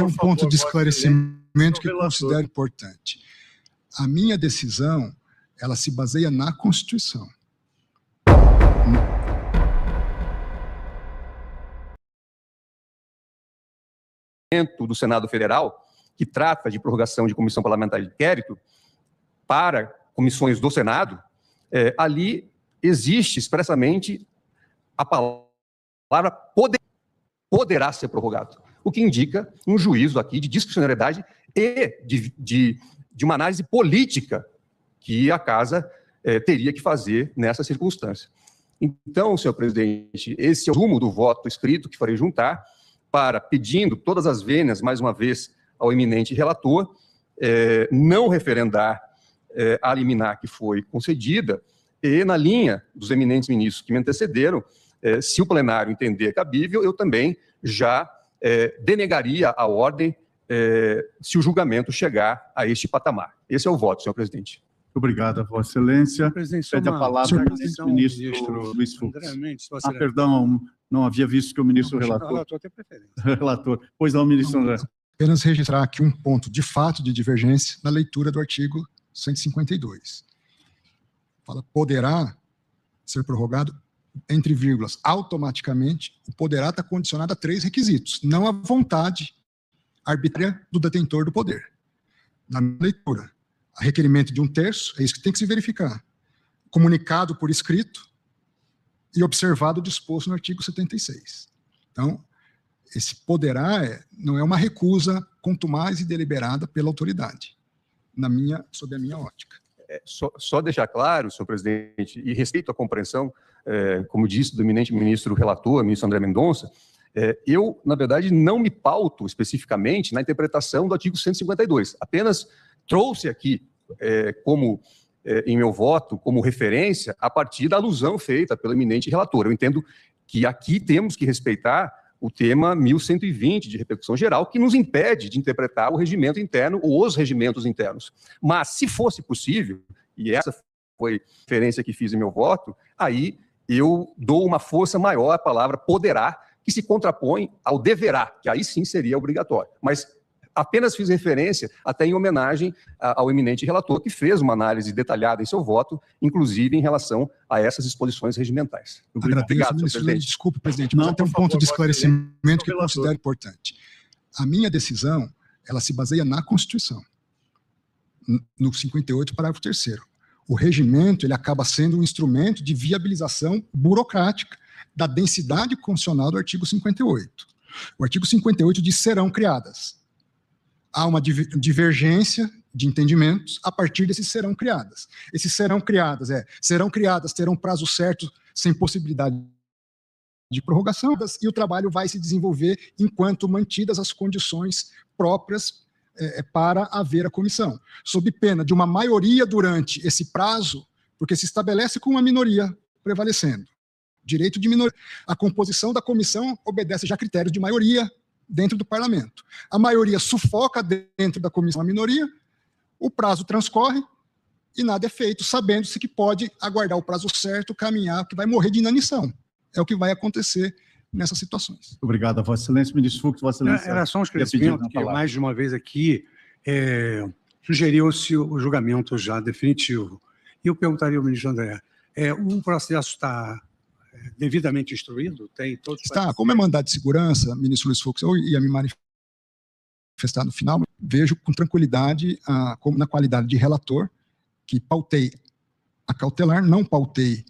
É um ponto de esclarecimento que eu considero importante. A minha decisão, ela se baseia na Constituição. Do Senado Federal, que trata de prorrogação de comissão parlamentar de inquérito para comissões do Senado, ali existe expressamente a palavra poderá ser prorrogado, o que indica um juízo aqui de discricionariedade e de uma análise política que a Casa teria que fazer nessa circunstância. Então, senhor presidente, esse é o resumo do voto escrito que farei juntar para, pedindo todas as vênias, mais uma vez, ao eminente relator, não referendar a liminar que foi concedida e, na linha dos eminentes ministros que me antecederam, se o plenário entender cabível, eu também já denegaria a ordem se o julgamento chegar a este patamar. Esse é o voto, senhor presidente. Obrigado, Vossa Excelência. Pede a palavra ao ministro Luiz Fux. Perdão, não havia visto que o ministro relator... Relator tem preferência. Relator. Pois não, ministro André. Apenas registrar aqui um ponto de fato de divergência na leitura do artigo 152. Fala, poderá ser prorrogado, entre vírgulas, automaticamente, o poderá está condicionado a 3 requisitos, não à vontade arbitrária do detentor do poder. Na minha leitura, a requerimento de 1/3, é isso que tem que se verificar. Comunicado por escrito e observado o disposto no artigo 76. Então, esse poderá não é uma recusa contumaz e deliberada pela autoridade, sob a minha ótica. Só deixar claro, senhor presidente, e respeito à compreensão, como disse do eminente ministro relator, ministro André Mendonça, eu, na verdade, não me pauto especificamente na interpretação do artigo 152, apenas trouxe aqui, em meu voto, como referência, a partir da alusão feita pelo eminente relator. Eu entendo que aqui temos que respeitar o tema 1120 de repercussão geral, que nos impede de interpretar o regimento interno ou os regimentos internos. Mas, se fosse possível, e essa foi a referência que fiz em meu voto, aí eu dou uma força maior à palavra poderá, que se contrapõe ao deverá, que aí sim seria obrigatório. Mas apenas fiz referência até em homenagem ao eminente relator, que fez uma análise detalhada em seu voto, inclusive em relação a essas disposições regimentais. Obrigado, senhor presidente. Desculpe, presidente, mas tem um ponto de esclarecimento que eu considero importante. A minha decisão, ela se baseia na Constituição, no 58, parágrafo 3º. O regimento, ele acaba sendo um instrumento de viabilização burocrática da densidade constitucional do artigo 58. O artigo 58 diz serão criadas. Há uma divergência de entendimentos a partir desses serão criadas. Esses serão criadas, terão prazo certo, sem possibilidade de prorrogação, e o trabalho vai se desenvolver enquanto mantidas as condições próprias para haver a comissão, sob pena de uma maioria durante esse prazo, porque se estabelece com uma minoria prevalecendo. Direito de minoria. A composição da comissão obedece já a critérios de maioria dentro do parlamento. A maioria sufoca dentro da comissão a minoria, o prazo transcorre e nada é feito, sabendo-se que pode aguardar o prazo certo, caminhar, que vai morrer de inanição. É o que vai acontecer nessas situações. Obrigado, Vossa Excelência. Ministro Fux, Vossa Excelência. Era só um esclarecimento que, mais de uma vez aqui, sugeriu-se o julgamento já definitivo. E eu perguntaria ao ministro André, o processo está devidamente instruído? Tem todos está, como é mandado de segurança, ministro Luiz Fux, eu ia me manifestar no final, vejo com tranquilidade, como na qualidade de relator, que pautei a cautelar, não pautei